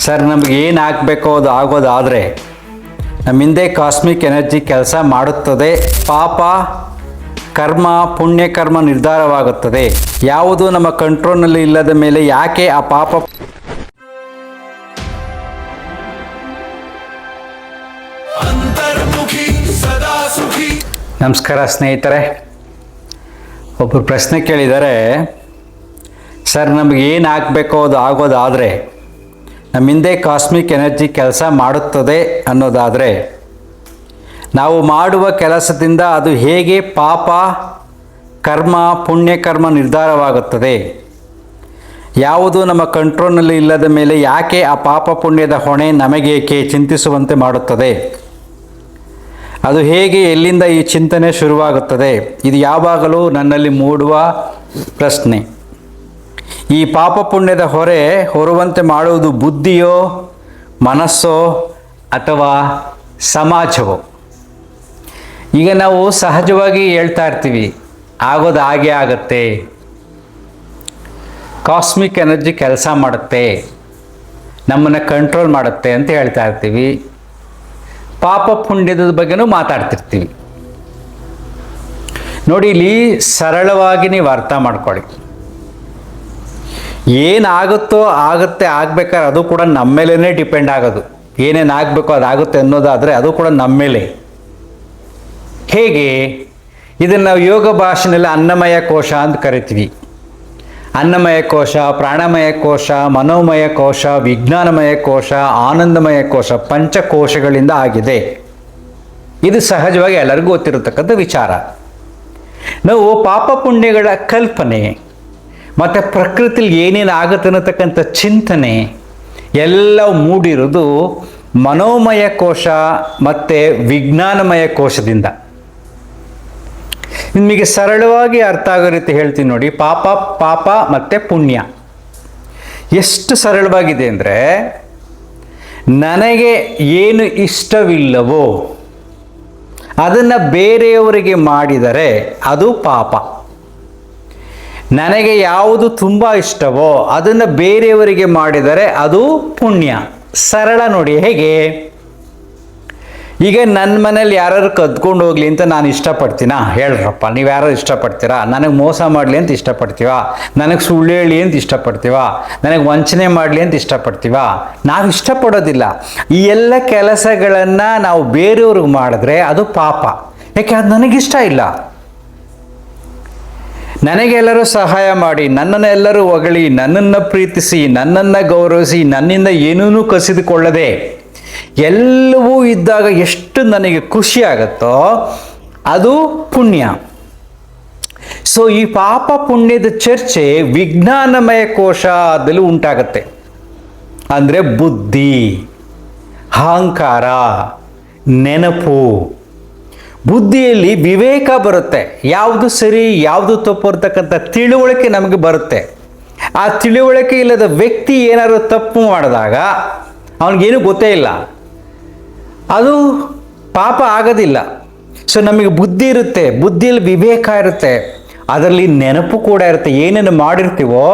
Sir ನಮಗೆ ಏನು ಆಗಬೇಕೋ ಅದು ಆಗೋದಾದರೆ ನಮ್ಮಿಂದೆ ಕಾಸ್ಮಿಕ್ ಎನರ್ಜಿ ಕೆಲಸ ಮಾಡುತ್ತದೆ. ಪಾಪ ಕರ್ಮ ಪುಣ್ಯಕರ್ಮ ನಿರ್ಧಾರವಾಗುತ್ತದೆ. ಯಾವುದು ನಮ್ಮ ಕಂಟ್ರೋಲ್ನಲ್ಲಿ ಇಲ್ಲದ ಮೇಲೆ ಯಾಕೆ ಆ ಪಾಪ. ನಮಸ್ಕಾರ ಸ್ನೇಹಿತರೆ. ಒಬ್ಬರು ಪ್ರಶ್ನೆ ಕೇಳಿದ್ದಾರೆ, ಸರ್ ನಮಗೆ ಏನು ಆಗಬೇಕೋ ಅದು ಆಗೋದಾದರೆ ನಮ್ಮಿಂದೆ ಕಾಸ್ಮಿಕ್ ಎನರ್ಜಿ ಕೆಲಸ ಮಾಡುತ್ತದೆ ಅನ್ನೋದಾದರೆ ನಾವು ಮಾಡುವ ಕೆಲಸದಿಂದ ಅದು ಹೇಗೆ ಪಾಪ ಕರ್ಮ ಪುಣ್ಯಕರ್ಮ ನಿರ್ಧಾರವಾಗುತ್ತದೆ. ಯಾವುದು ನಮ್ಮ ಕಂಟ್ರೋಲ್ನಲ್ಲಿ ಇಲ್ಲದ ಮೇಲೆ ಯಾಕೆ ಆ ಪಾಪ ಪುಣ್ಯದ ಹೊಣೆ ನಮಗೇಕೆ ಚಿಂತಿಸುವಂತೆ ಮಾಡುತ್ತದೆ. ಅದು ಹೇಗೆ ಎಲ್ಲಿಂದ ಈ ಚಿಂತನೆ ಶುರುವಾಗುತ್ತದೆ. ಇದು ಯಾವಾಗಲೂ ನನ್ನಲ್ಲಿ ಮೂಡುವ ಪ್ರಶ್ನೆ. ಈ ಪಾಪ ಪುಣ್ಯದ ಹೊರೆ ಹೊರುವಂತೆ ಮಾಡುವುದು ಬುದ್ಧಿಯೋ ಮನಸ್ಸೋ ಅಥವಾ ಸಮಾಜವೋ. ಈಗ ನಾವು ಸಹಜವಾಗಿ ಹೇಳ್ತಾ ಇರ್ತೀವಿ, ಆಗೋದು ಹಾಗೆ ಆಗತ್ತೆ, ಕಾಸ್ಮಿಕ್ ಎನರ್ಜಿ ಕೆಲಸ ಮಾಡುತ್ತೆ, ನಮ್ಮನ್ನು ಕಂಟ್ರೋಲ್ ಮಾಡುತ್ತೆ ಅಂತ ಹೇಳ್ತಾ ಇರ್ತೀವಿ. ಪಾಪ ಪುಣ್ಯದ ಬಗ್ಗೆನೂ ಮಾತಾಡ್ತಿರ್ತೀವಿ. ನೋಡಿ, ಇಲ್ಲಿ ಸರಳವಾಗಿ ನೀವು ಅರ್ಥ ಮಾಡ್ಕೊಳ್ಳಿ. ಏನಾಗುತ್ತೋ ಆಗುತ್ತೆ, ಆಗ್ಬೇಕಾದ್ರೆ ಅದು ಕೂಡ ನಮ್ಮ ಮೇಲೇ ಡಿಪೆಂಡ್ ಆಗೋದು. ಏನೇನು ಆಗಬೇಕೋ ಅದಾಗುತ್ತೆ ಅನ್ನೋದಾದರೆ ಅದು ಕೂಡ ನಮ್ಮ ಮೇಲೆ. ಹೇಗೆ? ಇದನ್ನು ನಾವು ಯೋಗ ಭಾಷೆಯಲ್ಲಿ ಅನ್ನಮಯ ಕೋಶ ಅಂತ ಕರಿತೀವಿ. ಅನ್ನಮಯ ಕೋಶ, ಪ್ರಾಣಮಯ ಕೋಶ, ಮನೋಮಯ ಕೋಶ, ವಿಜ್ಞಾನಮಯ ಕೋಶ, ಆನಂದಮಯ ಕೋಶ, ಪಂಚಕೋಶಗಳಿಂದ ಆಗಿದೆ. ಇದು ಸಹಜವಾಗಿ ಎಲ್ಲರಿಗೂ ಗೊತ್ತಿರತಕ್ಕಂಥ ವಿಚಾರ. ನಾವು ಪಾಪ ಪುಣ್ಯಗಳ ಕಲ್ಪನೆ ಮತ್ತು ಪ್ರಕೃತಿಯಲ್ಲಿ ಏನೇನು ಆಗುತ್ತೆ ಅನ್ನತಕ್ಕಂಥ ಚಿಂತನೆ ಎಲ್ಲ ಮೂಡಿರೋದು ಮನೋಮಯ ಕೋಶ ಮತ್ತು ವಿಜ್ಞಾನಮಯ ಕೋಶದಿಂದ. ನಿಮಗೆ ಸರಳವಾಗಿ ಅರ್ಥ ಆಗೋ ರೀತಿ ಹೇಳ್ತೀನಿ ನೋಡಿ. ಪಾಪ ಮತ್ತು ಪುಣ್ಯ ಎಷ್ಟು ಸರಳವಾಗಿದೆ ಅಂದರೆ, ನನಗೆ ಏನು ಇಷ್ಟವಿಲ್ಲವೋ ಅದನ್ನು ಬೇರೆಯವರಿಗೆ ಮಾಡಿದರೆ ಅದು ಪಾಪ. ನನಗೆ ಯಾವುದು ತುಂಬ ಇಷ್ಟವೋ ಅದನ್ನು ಬೇರೆಯವರಿಗೆ ಮಾಡಿದರೆ ಅದು ಪುಣ್ಯ. ಸರಳ ನೋಡಿ. ಹೇಗೆ? ಈಗ ನನ್ನ ಮನೇಲಿ ಯಾರು ಕದ್ಕೊಂಡು ಹೋಗ್ಲಿ ಅಂತ ನಾನು ಇಷ್ಟಪಡ್ತೀನಾ? ಹೇಳ್ರಪ್ಪ, ನೀವು ಯಾರು ಇಷ್ಟಪಡ್ತೀರಾ? ನನಗೆ ಮೋಸ ಮಾಡಲಿ ಅಂತ ಇಷ್ಟಪಡ್ತೀವ? ನನಗೆ ಸುಳ್ಳು ಹೇಳಿ ಅಂತ ಇಷ್ಟಪಡ್ತೀವ? ನನಗೆ ವಂಚನೆ ಮಾಡಲಿ ಅಂತ ಇಷ್ಟಪಡ್ತೀವ? ನಾವು ಇಷ್ಟಪಡೋದಿಲ್ಲ. ಈ ಎಲ್ಲ ಕೆಲಸಗಳನ್ನು ನಾವು ಬೇರೆಯವ್ರಿಗೆ ಮಾಡಿದ್ರೆ ಅದು ಪಾಪ. ಯಾಕೆ? ಅದು ನನಗಿಷ್ಟ ಇಲ್ಲ. ನನಗೆಲ್ಲರೂ ಸಹಾಯ ಮಾಡಿ, ನನ್ನನ್ನು ಎಲ್ಲರೂ ಹೊಗಳಿ, ನನ್ನನ್ನು ಪ್ರೀತಿಸಿ, ನನ್ನನ್ನು ಗೌರವಿಸಿ, ನನ್ನಿಂದ ಏನೂ ಕಸಿದುಕೊಳ್ಳದೆ ಎಲ್ಲವೂ ಇದ್ದಾಗ ಎಷ್ಟು ನನಗೆ ಖುಷಿ ಆಗುತ್ತೋ ಅದು ಪುಣ್ಯ. ಸೊ ಈ ಪಾಪ ಪುಣ್ಯದ ಚರ್ಚೆ ವಿಜ್ಞಾನಮಯ ಕೋಶದಲ್ಲಿ ಉಂಟಾಗತ್ತೆ. ಅಂದರೆ ಬುದ್ಧಿ, ಅಹಂಕಾರ, ನೆನಪು. ಬುದ್ಧಿಯಲ್ಲಿ ವಿವೇಕ ಬರುತ್ತೆ. ಯಾವುದು ಸರಿ ಯಾವುದು ತಪ್ಪು ಇರ್ತಕ್ಕಂಥ ತಿಳುವಳಿಕೆ ನಮಗೆ ಬರುತ್ತೆ. ಆ ತಿಳುವಳಿಕೆ ಇಲ್ಲದ ವ್ಯಕ್ತಿ ಏನಾದರೂ ತಪ್ಪು ಮಾಡಿದಾಗ ಅವನಿಗೇನು ಗೊತ್ತೇ ಇಲ್ಲ, ಅದು ಪಾಪ ಆಗೋದಿಲ್ಲ. ಸೊ ನಮಗೆ ಬುದ್ಧಿ ಇರುತ್ತೆ, ಬುದ್ಧಿಯಲ್ಲಿ ವಿವೇಕ ಇರುತ್ತೆ, ಅದರಲ್ಲಿ ನೆನಪು ಕೂಡ ಇರುತ್ತೆ. ಏನೇನು ಮಾಡಿರ್ತೀವೋ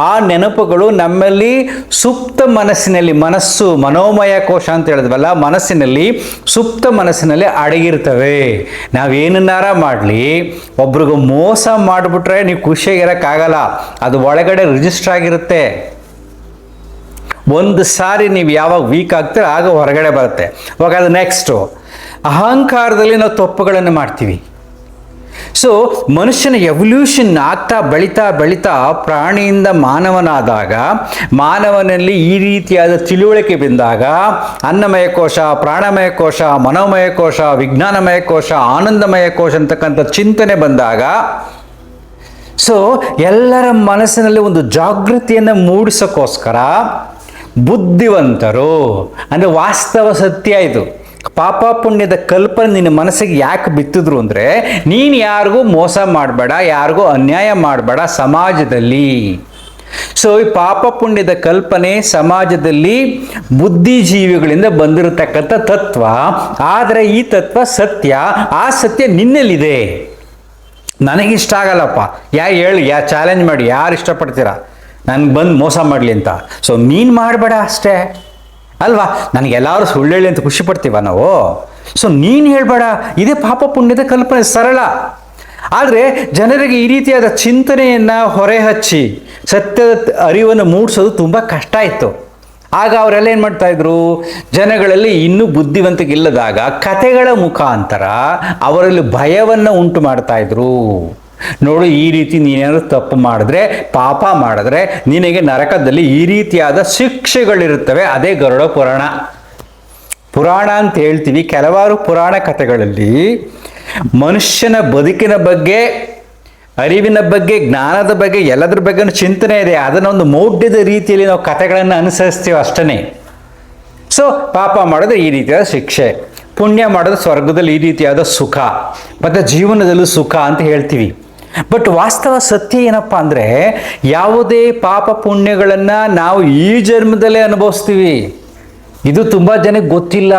ಆ ನೆನಪುಗಳು ನಮ್ಮಲ್ಲಿ ಸುಪ್ತ ಮನಸ್ಸಿನಲ್ಲಿ, ಮನಸ್ಸು ಮನೋಮಯ ಕೋಶ ಅಂತ ಹೇಳಿದ್ವಲ್ಲ, ಮನಸ್ಸಿನಲ್ಲಿ ಸುಪ್ತ ಮನಸ್ಸಿನಲ್ಲಿ ಅಡಗಿರ್ತವೆ. ನಾವೇನನ್ನಾರ ಮಾಡಲಿ, ಒಬ್ರಿಗೂ ಮೋಸ ಮಾಡಿಬಿಟ್ರೆ ನೀವು ಖುಷಿಯಾಗಿರೋಕ್ಕಾಗಲ್ಲ. ಅದು ಒಳಗಡೆ ರಿಜಿಸ್ಟರ್ ಆಗಿರುತ್ತೆ. ಒಂದು ಸಾರಿ ನೀವು ಯಾವಾಗ ವೀಕ್ ಆಗ್ತೀರ ಆಗ ಹೊರಗಡೆ ಬರುತ್ತೆ. ಇವಾಗ ಅದು ನೆಕ್ಸ್ಟು ಅಹಂಕಾರದಲ್ಲಿ ನಾವು ತಪ್ಪುಗಳನ್ನು ಮಾಡ್ತೀವಿ. ಸೊ ಮನುಷ್ಯನ ಎವಲ್ಯೂಷನ್ ಆಗ್ತಾ ಬೆಳೀತಾ ಪ್ರಾಣಿಯಿಂದ ಮಾನವನಾದಾಗ, ಮಾನವನಲ್ಲಿ ಈ ರೀತಿಯಾದ ತಿಳುವಳಿಕೆ ಬಂದಾಗ ಅನ್ನಮಯ ಕೋಶ, ಪ್ರಾಣಮಯ ಕೋಶ, ಮನೋಮಯ ಕೋಶ, ವಿಜ್ಞಾನಮಯ ಕೋಶ, ಆನಂದಮಯ ಕೋಶ ಅಂತಕ್ಕಂಥ ಚಿಂತನೆ ಬಂದಾಗ, ಸೊ ಎಲ್ಲರ ಮನಸ್ಸಿನಲ್ಲಿ ಒಂದು ಜಾಗೃತಿಯನ್ನು ಮೂಡಿಸೋಕ್ಕೋಸ್ಕರ ಬುದ್ಧಿವಂತರು, ಅಂದರೆ ವಾಸ್ತವ ಸತ್ಯ ಇದು. ಪಾಪ ಪುಣ್ಯದ ಕಲ್ಪನೆ ನಿನ್ನ ಮನಸ್ಸಿಗೆ ಯಾಕೆ ಬಿತ್ತಿದ್ರು ಅಂದರೆ, ನೀನು ಯಾರಿಗೂ ಮೋಸ ಮಾಡಬೇಡ, ಯಾರಿಗೂ ಅನ್ಯಾಯ ಮಾಡಬೇಡ ಸಮಾಜದಲ್ಲಿ. ಸೊ ಈ ಪಾಪ ಪುಣ್ಯದ ಕಲ್ಪನೆ ಸಮಾಜದಲ್ಲಿ ಬುದ್ಧಿಜೀವಿಗಳಿಂದ ಬಂದಿರತಕ್ಕಂಥ ತತ್ವ. ಆದರೆ ಈ ತತ್ವ ಸತ್ಯ. ಆ ಸತ್ಯ ನಿನ್ನಲ್ಲಿದೆ. ನನಗಿಷ್ಟ ಆಗಲ್ಲಪ್ಪ, ಹೇಳಿ, ಚಾಲೆಂಜ್ ಮಾಡಿ, ಯಾರು ಇಷ್ಟಪಡ್ತೀರಾ ನನಗೆ ಬಂದು ಮೋಸ ಮಾಡಲಿ ಅಂತ. ಸೊ ನೀನು ಮಾಡಬೇಡ ಅಷ್ಟೇ. ಅಲ್ವಾ? ನನಗೆಲ್ಲರೂ ಸುಳ್ಳು ಹೇಳಿ ಅಂತ ಖುಷಿ ಪಡ್ತೀವ ನಾವು? ಸೊ ನೀನು ಹೇಳಬೇಡ, ಇದೇ ಪಾಪ ಪುಣ್ಯದ ಕಲ್ಪನೆ, ಸರಳ. ಆದರೆ ಜನರಿಗೆ ಈ ರೀತಿಯಾದ ಚಿಂತನೆಯನ್ನು ಹೊರೆಹಚ್ಚಿ ಸತ್ಯದ ಅರಿವನ್ನು ಮೂಡಿಸೋದು ತುಂಬ ಕಷ್ಟ ಇತ್ತು. ಆಗ ಅವರೆಲ್ಲ ಏನು ಮಾಡ್ತಾಯಿದ್ರು, ಜನಗಳಲ್ಲಿ ಇನ್ನೂ ಬುದ್ಧಿವಂತಿಕೆಯಿಲ್ಲದಾಗ ಕಥೆಗಳ ಮುಖಾಂತರ ಅವರಲ್ಲಿ ಭಯವನ್ನು ಉಂಟು ಮಾಡ್ತಾಯಿದ್ರು. ನೋಡು, ಈ ರೀತಿ ನೀನೇನಾದ್ರು ತಪ್ಪು ಮಾಡಿದ್ರೆ, ಪಾಪ ಮಾಡಿದ್ರೆ ನಿನಗೆ ನರಕದಲ್ಲಿ ಈ ರೀತಿಯಾದ ಶಿಕ್ಷೆಗಳಿರುತ್ತವೆ. ಅದೇ ಗರುಡ ಪುರಾಣ. ಪುರಾಣ ಅಂತ ಹೇಳ್ತೀವಿ. ಕೆಲವಾರು ಪುರಾಣ ಕಥೆಗಳಲ್ಲಿ ಮನುಷ್ಯನ ಬದುಕಿನ ಬಗ್ಗೆ, ಅರಿವಿನ ಬಗ್ಗೆ, ಜ್ಞಾನದ ಬಗ್ಗೆ, ಎಲ್ಲದ್ರ ಬಗ್ಗೆ ಚಿಂತನೆ ಇದೆ. ಅದನ್ನೊಂದು ಮೌಢ್ಯದ ರೀತಿಯಲ್ಲಿ ನಾವು ಕಥೆಗಳನ್ನು ಅನುಸರಿಸ್ತೀವಿ ಅಷ್ಟೇ. ಸೊ ಪಾಪ ಮಾಡಿದ್ರೆ ಈ ರೀತಿಯಾದ ಶಿಕ್ಷೆ, ಪುಣ್ಯ ಮಾಡಿದ್ರೆ ಸ್ವರ್ಗದಲ್ಲಿ ಈ ರೀತಿಯಾದ ಸುಖ, ಮತ್ತು ಜೀವನದಲ್ಲೂ ಸುಖ ಅಂತ ಹೇಳ್ತೀವಿ. ಬಟ್ ವಾಸ್ತವ ಸತ್ಯ ಏನಪ್ಪ ಅಂದರೆ, ಯಾವುದೇ ಪಾಪ ಪುಣ್ಯಗಳನ್ನು ನಾವು ಈ ಜನ್ಮದಲ್ಲೇ ಅನುಭವಿಸ್ತೀವಿ. ಇದು ತುಂಬ ಜನಕ್ಕೆ ಗೊತ್ತಿಲ್ಲ.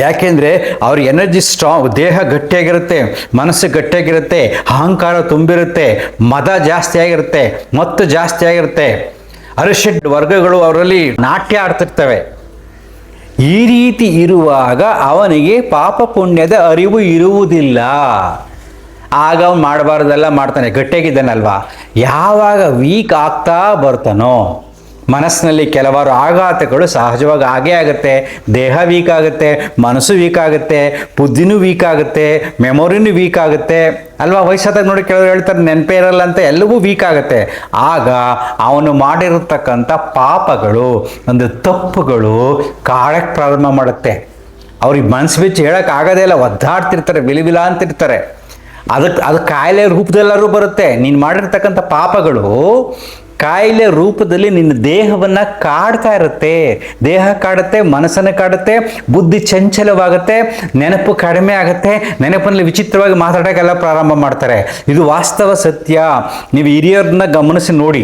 ಯಾಕೆಂದರೆ ಅವ್ರ ಎನರ್ಜಿ ಸ್ಟ್ರಾಂಗ್, ದೇಹ ಗಟ್ಟಿಯಾಗಿರುತ್ತೆ, ಮನಸ್ಸು ಗಟ್ಟಿಯಾಗಿರುತ್ತೆ, ಅಹಂಕಾರ ತುಂಬಿರುತ್ತೆ, ಮದ ಜಾಸ್ತಿ ಆಗಿರುತ್ತೆ, ಮತ್ತು ಜಾಸ್ತಿ ಆಗಿರುತ್ತೆ, ಅರಿಷಡ್ ವರ್ಗಗಳು ಅವರಲ್ಲಿ ನಾಟ್ಯ ಆಡ್ತಿರ್ತವೆ. ಈ ರೀತಿ ಇರುವಾಗ ಅವನಿಗೆ ಪಾಪ ಪುಣ್ಯದ ಅರಿವು ಇರುವುದಿಲ್ಲ. ಆಗ ಅವನು ಮಾಡಬಾರ್ದೆಲ್ಲ ಮಾಡ್ತಾನೆ, ಗಟ್ಟಿಯಾಗಿದ್ದಾನಲ್ವಾ. ಯಾವಾಗ ವೀಕ್ ಆಗ್ತಾ ಬರ್ತಾನೋ, ಮನಸ್ಸಿನಲ್ಲಿ ಕೆಲವಾರು ಆಘಾತಗಳು ಸಹಜವಾಗಿ ಆಗೇ ಆಗುತ್ತೆ. ದೇಹ ವೀಕ್ ಆಗುತ್ತೆ, ಮನಸ್ಸು ವೀಕ್ ಆಗುತ್ತೆ, ಬುದ್ಧಿನೂ ವೀಕ್ ಆಗುತ್ತೆ, ಮೆಮೊರಿನೂ ವೀಕ್ ಆಗುತ್ತೆ ಅಲ್ವಾ. ವಯಸ್ಸಾದಾಗ ನೋಡಿ ಕೆಲವರು ಹೇಳ್ತಾರೆ ನೆನಪೇ ಇರಲ್ಲ ಅಂತ, ಎಲ್ಲವೂ ವೀಕ್ ಆಗುತ್ತೆ. ಆಗ ಅವನು ಮಾಡಿರತಕ್ಕಂಥ ಪಾಪಗಳು, ಒಂದು ತಪ್ಪುಗಳು ಕಾಡಕ್ಕೆ ಪ್ರಾರಂಭ ಮಾಡುತ್ತೆ. ಅವ್ರಿಗೆ ಮನಸ್ಸು ಬಿಚ್ಚಿ ಹೇಳೋಕ್ಕಾಗೋದೇ ಇಲ್ಲ, ಒದ್ದಾಡ್ತಿರ್ತಾರೆ, ವಿಲಿವಿಲ ಅಂತಿರ್ತಾರೆ. ಅದು ಕಾಯಿಲೆ ರೂಪದೆಲ್ಲರೂ ಬರುತ್ತೆ. ನೀನು ಮಾಡಿರ್ತಕ್ಕಂಥ ಪಾಪಗಳು ಕಾಯಿಲೆ ರೂಪದಲ್ಲಿ ನಿನ್ನ ದೇಹವನ್ನು ಕಾಡ್ತಾ ಇರುತ್ತೆ. ದೇಹ ಕಾಡುತ್ತೆ, ಮನಸ್ಸನ್ನು ಕಾಡುತ್ತೆ, ಬುದ್ಧಿ ಚಂಚಲವಾಗುತ್ತೆ, ನೆನಪು ಕಡಿಮೆ ಆಗುತ್ತೆ, ನೆನಪಲ್ಲಿ ವಿಚಿತ್ರವಾಗಿ ಮಾತಾಡೋಕ್ಕೆಲ್ಲ ಪ್ರಾರಂಭ ಮಾಡ್ತಾರೆ. ಇದು ವಾಸ್ತವ ಸತ್ಯ. ನೀವು ಹಿರಿಯರನ್ನ ಗಮನಿಸಿ ನೋಡಿ.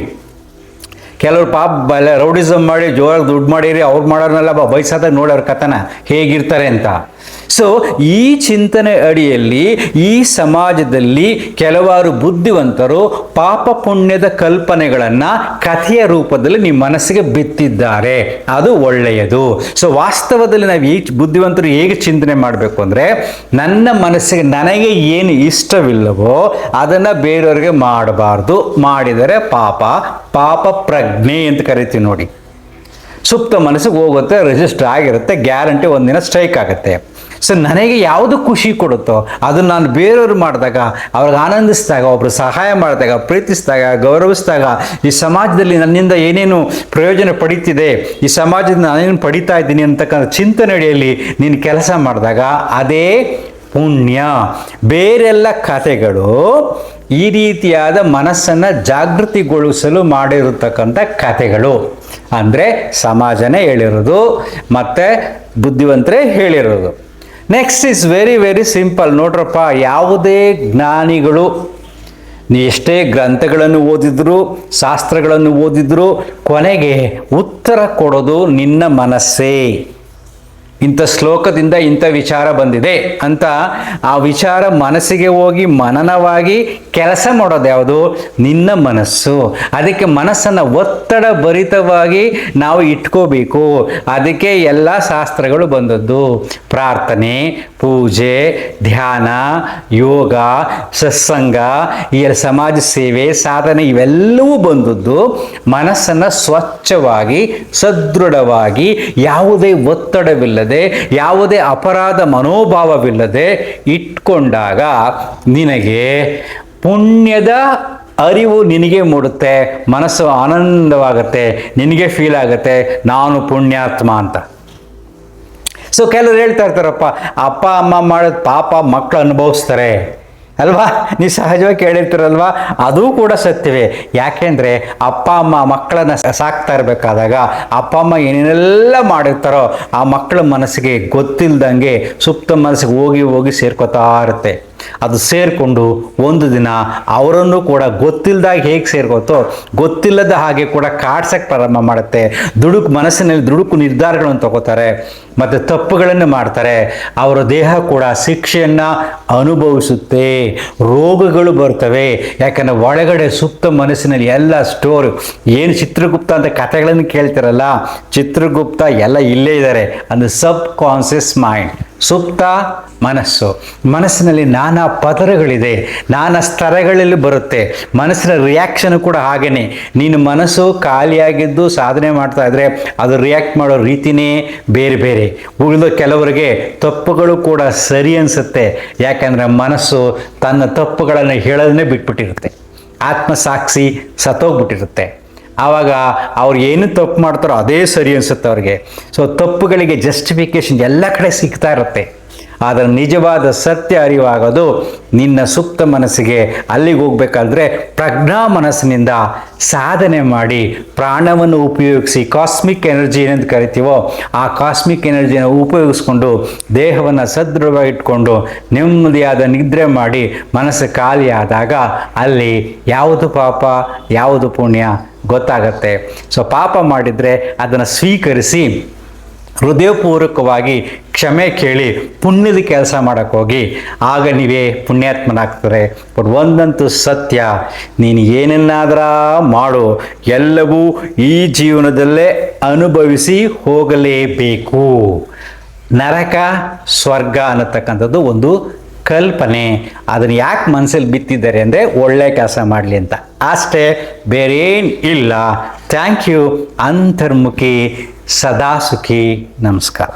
ಕೆಲವರು ಪಾಪ ರೌಡಿಸಮ್ ಮಾಡಿ ಜೋರಾಗಿ ದುಡ್ಡು ಮಾಡಿರಿ, ಅವ್ರು ಮಾಡೋರ್ನೆಲ್ಲ ವಯಸ್ಸಾದಾಗ ನೋಡಿ ಅವ್ರ ಕಥನ ಹೇಗಿರ್ತಾರೆ ಅಂತ. ಸೊ ಈ ಚಿಂತನೆ ಅಡಿಯಲ್ಲಿ ಈ ಸಮಾಜದಲ್ಲಿ ಕೆಲವಾರು ಬುದ್ಧಿವಂತರು ಪಾಪ ಪುಣ್ಯದ ಕಲ್ಪನೆಗಳನ್ನು ಕಥೆಯ ರೂಪದಲ್ಲಿ ನಿಮ್ಮ ಮನಸ್ಸಿಗೆ ಬಿತ್ತಿದ್ದಾರೆ. ಅದು ಒಳ್ಳೆಯದು. ಸೊ ವಾಸ್ತವದಲ್ಲಿ ನಾವು ಈ ಬುದ್ಧಿವಂತರು ಹೇಗೆ ಚಿಂತನೆ ಮಾಡಬೇಕು ಅಂದರೆ, ನನ್ನ ಮನಸ್ಸಿಗೆ ನನಗೆ ಏನು ಇಷ್ಟವಿಲ್ಲವೋ ಅದನ್ನು ಬೇರೆಯವ್ರಿಗೆ ಮಾಡಬಾರ್ದು. ಮಾಡಿದರೆ ಪಾಪ, ಪಾಪ ಪ್ರಜ್ಞೆ ಅಂತ ಕರಿತೀವಿ ನೋಡಿ. ಸುಪ್ತ ಮನಸ್ಸಿಗೆ ಹೋಗುತ್ತೆ, ರಿಜಿಸ್ಟರ್ ಆಗಿರುತ್ತೆ, ಗ್ಯಾರಂಟಿ ಒಂದಿನ ಸ್ಟ್ರೈಕ್ ಆಗುತ್ತೆ. ಸೊ ನನಗೆ ಯಾವುದು ಖುಷಿ ಕೊಡುತ್ತೋ ಅದನ್ನು ನಾನು ಬೇರೆಯವರು ಮಾಡಿದಾಗ, ಅವ್ರಿಗೆ ಆನಂದಿಸಿದಾಗ, ಒಬ್ಬರು ಸಹಾಯ ಮಾಡಿದಾಗ, ಪ್ರೀತಿಸಿದಾಗ, ಗೌರವಿಸಿದಾಗ, ಈ ಸಮಾಜದಲ್ಲಿ ನನ್ನಿಂದ ಏನೇನು ಪ್ರಯೋಜನ ಪಡೀತಿದೆ, ಈ ಸಮಾಜದಿಂದ ನಾನೇನು ಪಡಿತಾ ಇದ್ದೀನಿ ಅಂತಕ್ಕಂಥ ಚಿಂತನೆ ಅಡಿಯಲ್ಲಿ ನೀನು ಕೆಲಸ ಮಾಡಿದಾಗ ಅದೇ ಪುಣ್ಯ. ಬೇರೆಲ್ಲ ಕಥೆಗಳು ಈ ರೀತಿಯಾದ ಮನಸ್ಸನ್ನು ಜಾಗೃತಿಗೊಳಿಸಲು ಮಾಡಿರತಕ್ಕಂಥ ಕಥೆಗಳು. ಅಂದರೆ ಸಮಾಜನೇ ಹೇಳಿರೋದು ಮತ್ತು ಬುದ್ಧಿವಂತರೇ ಹೇಳಿರೋದು. Next is very very simple. ನೋಡ್ರಪ್ಪ, ಯಾವುದೇ ಜ್ಞಾನಿಗಳು ನೀ ಎಷ್ಟೇ ಗ್ರಂಥಗಳನ್ನು ಓದಿದ್ರು, ಶಾಸ್ತ್ರಗಳನ್ನು ಓದಿದ್ರು, ಕೊನೆಗೆ ಉತ್ತರ ಕೊಡೋದು ನಿನ್ನ ಮನಸ್ಸೇ. ಇಂಥ ಶ್ಲೋಕದಿಂದ ಇಂಥ ವಿಚಾರ ಬಂದಿದೆ ಅಂತ ಆ ವಿಚಾರ ಮನಸ್ಸಿಗೆ ಹೋಗಿ ಮನನವಾಗಿ ಕೆಲಸ ಮಾಡೋದು ಯಾವುದು? ನಿನ್ನ ಮನಸ್ಸು. ಅದಕ್ಕೆ ಮನಸ್ಸನ್ನು ಒತ್ತಡ ಭರಿತವಾಗಿ ನಾವು ಇಟ್ಕೋಬೇಕು. ಅದಕ್ಕೆ ಎಲ್ಲ ಶಾಸ್ತ್ರಗಳು ಬಂದದ್ದು. ಪ್ರಾರ್ಥನೆ, ಪೂಜೆ, ಧ್ಯಾನ, ಯೋಗ, ಸತ್ಸಂಗ, ಈ ಸಮಾಜ ಸೇವೆ, ಸಾಧನೆ ಇವೆಲ್ಲವೂ ಬಂದದ್ದು ಮನಸ್ಸನ್ನು ಸ್ವಚ್ಛವಾಗಿ, ಸದೃಢವಾಗಿ, ಯಾವುದೇ ಒತ್ತಡವಿಲ್ಲದೆ, ಯಾವುದೇ ಅಪರಾಧ ಮನೋಭಾವವಿಲ್ಲದೆ ಇಟ್ಕೊಂಡಾಗ ನಿನಗೆ ಪುಣ್ಯದ ಅರಿವು ನಿನಗೆ ಮೂಡುತ್ತೆ. ಮನಸ್ಸು ಆನಂದವಾಗುತ್ತೆ, ನಿನಗೆ ಫೀಲ್ ಆಗುತ್ತೆ ನಾನು ಪುಣ್ಯಾತ್ಮ ಅಂತ. ಸೊ ಕೆಲವರು ಹೇಳ್ತಾ ಇರ್ತಾರಪ್ಪ, ಅಪ್ಪ ಅಮ್ಮ ಮಾಡೋದು ಪಾಪ ಮಕ್ಕಳು ಅನುಭವಿಸ್ತಾರೆ ಅಲ್ವಾ. ನೀವು ಸಹಜವಾಗಿ ಕೇಳಿರ್ತೀರಲ್ವಾ, ಅದೂ ಕೂಡ ಸತ್ಯವೇ. ಯಾಕೆಂದರೆ ಅಪ್ಪ ಅಮ್ಮ ಮಕ್ಕಳನ್ನು ಸಾಕ್ತಾ ಇರಬೇಕಾದಾಗ ಅಪ್ಪ ಅಮ್ಮ ಏನೇನೆಲ್ಲ ಮಾಡಿರ್ತಾರೋ ಆ ಮಕ್ಕಳ ಮನಸ್ಸಿಗೆ ಗೊತ್ತಿಲ್ದಂಗೆ ಸುಪ್ತ ಮನಸ್ಸಿಗೆ ಹೋಗಿ ಹೋಗಿ ಸೇರ್ಕೋತಾ ಇರುತ್ತೆ. ಅದು ಸೇರಿಕೊಂಡು ಒಂದು ದಿನ ಅವರನ್ನು ಕೂಡ ಗೊತ್ತಿಲ್ಲದಾಗ ಹೇಗೆ ಸೇರ್ಕೋತೋ ಗೊತ್ತಿಲ್ಲದ ಹಾಗೆ ಕೂಡ ಕಾಡ್ಸಕ್ಕೆ ಪ್ರಾರಂಭ ಮಾಡುತ್ತೆ. ಮನಸ್ಸಿನಲ್ಲಿ ದುಡುಕು ನಿರ್ಧಾರಗಳನ್ನು ತಗೋತಾರೆ ಮತ್ತು ತಪ್ಪುಗಳನ್ನು ಮಾಡ್ತಾರೆ. ಅವರ ದೇಹ ಕೂಡ ಶಿಕ್ಷೆಯನ್ನು ಅನುಭವಿಸುತ್ತೆ, ರೋಗಗಳು ಬರ್ತವೆ. ಯಾಕಂದರೆ ಒಳಗಡೆ ಸುಪ್ತ ಮನಸ್ಸಿನಲ್ಲಿ ಎಲ್ಲ ಸ್ಟೋರ್ ಏನು ಚಿತ್ರಗುಪ್ತ ಅಂತ ಕಥೆಗಳನ್ನು ಕೇಳ್ತಿರಲ್ಲ, ಚಿತ್ರಗುಪ್ತ ಎಲ್ಲ ಇಲ್ಲೇ ಇದ್ದಾರೆ. ಅಂದರೆ ಸಬ್ ಕಾನ್ಷಿಯಸ್ ಮೈಂಡ್, ಸುಪ್ತ ಮನಸ್ಸಿನಲ್ಲಿ ನಾನಾ ಪದರಗಳಿದೆ, ನಾನಾ ಸ್ತರಗಳಲ್ಲಿ ಬರುತ್ತೆ. ಮನಸ್ಸಿನ ರಿಯಾಕ್ಷನ್ ಕೂಡ ಹಾಗೇನೆ. ನೀನು ಮನಸ್ಸು ಖಾಲಿಯಾಗಿದ್ದು ಸಾಧನೆ ಮಾಡ್ತಾ ಇದ್ರೆ ಅದು ರಿಯಾಕ್ಟ್ ಮಾಡೋ ರೀತಿನೇ ಬೇರೆ ಬೇರೆ. ಉಳಿದ ಕೆಲವರಿಗೆ ತಪ್ಪುಗಳು ಕೂಡ ಸರಿ ಅನಿಸುತ್ತೆ, ಯಾಕಂದರೆ ಮನಸ್ಸು ತನ್ನ ತಪ್ಪುಗಳನ್ನು ಹೇಳೋದನ್ನೇ ಬಿಟ್ಬಿಟ್ಟಿರುತ್ತೆ, ಆತ್ಮಸಾಕ್ಷಿ ಸತ್ತೋಗ್ಬಿಟ್ಟಿರುತ್ತೆ. ಆವಾಗ ಅವ್ರು ಏನು ತಪ್ಪು ಮಾಡ್ತಾರೋ ಅದೇ ಸರಿ ಅನಿಸುತ್ತೆ ಅವ್ರಿಗೆ. ಸೊ ತಪ್ಪುಗಳಿಗೆ ಜಸ್ಟಿಫಿಕೇಶನ್ ಎಲ್ಲ ಕಡೆ ಸಿಗ್ತಾ ಇರುತ್ತೆ. ಆದರೆ ನಿಜವಾದ ಸತ್ಯ ಅರಿವಾಗೋದು ನಿನ್ನ ಸುಪ್ತ ಮನಸ್ಸಿಗೆ. ಅಲ್ಲಿಗೆ ಹೋಗ್ಬೇಕಾದ್ರೆ ಪ್ರಜ್ಞಾ ಮನಸ್ಸಿನಿಂದ ಸಾಧನೆ ಮಾಡಿ ಪ್ರಾಣವನ್ನು ಉಪಯೋಗಿಸಿ ಕಾಸ್ಮಿಕ್ ಎನರ್ಜಿ ಏನಂತ ಕರಿತೀವೋ ಆ ಕಾಸ್ಮಿಕ್ ಎನರ್ಜಿಯನ್ನು ಉಪಯೋಗಿಸ್ಕೊಂಡು ದೇಹವನ್ನು ಸದೃಢವಾಗಿಟ್ಕೊಂಡು ನೆಮ್ಮದಿಯಾದ ನಿದ್ರೆ ಮಾಡಿ ಮನಸ್ಸು ಖಾಲಿ ಆದಾಗ ಅಲ್ಲಿ ಯಾವುದು ಪಾಪ ಯಾವುದು ಪುಣ್ಯ ಗೊತ್ತಾಗತ್ತೆ. ಸೊ ಪಾಪ ಮಾಡಿದರೆ ಅದನ್ನು ಸ್ವೀಕರಿಸಿ ಹೃದಯಪೂರ್ವಕವಾಗಿ ಕ್ಷಮೆ ಕೇಳಿ ಪುಣ್ಯದ ಕೆಲಸ ಮಾಡೋಕ್ಕೆ ಹೋಗಿ, ಆಗ ನೀವೇ ಪುಣ್ಯಾತ್ಮನಾಗ್ತಾರೆ. ಬಟ್ ಒಂದಂತೂ ಸತ್ಯ, ನೀನು ಏನನ್ನಾದರೂ ಮಾಡು, ಎಲ್ಲವೂ ಈ ಜೀವನದಲ್ಲೇ ಅನುಭವಿಸಿ ಹೋಗಲೇಬೇಕು. ನರಕ ಸ್ವರ್ಗ ಅನ್ನತಕ್ಕಂಥದ್ದು ಒಂದು ಕಲ್ಪನೆ. ಅದನ್ನು ಯಾಕೆ ಮನಸ್ಸಲ್ಲಿ ಬಿತ್ತಿದ್ದಾರೆ ಅಂದರೆ ಒಳ್ಳೆ ಕೆಲಸ ಮಾಡಲಿ ಅಂತ ಅಷ್ಟೇ, ಬೇರೇನು ಇಲ್ಲ. Thank you. ಅಂತರ್ಮುಖಿ ಸದಾ ಸುಖಿ. ನಮಸ್ಕಾರ.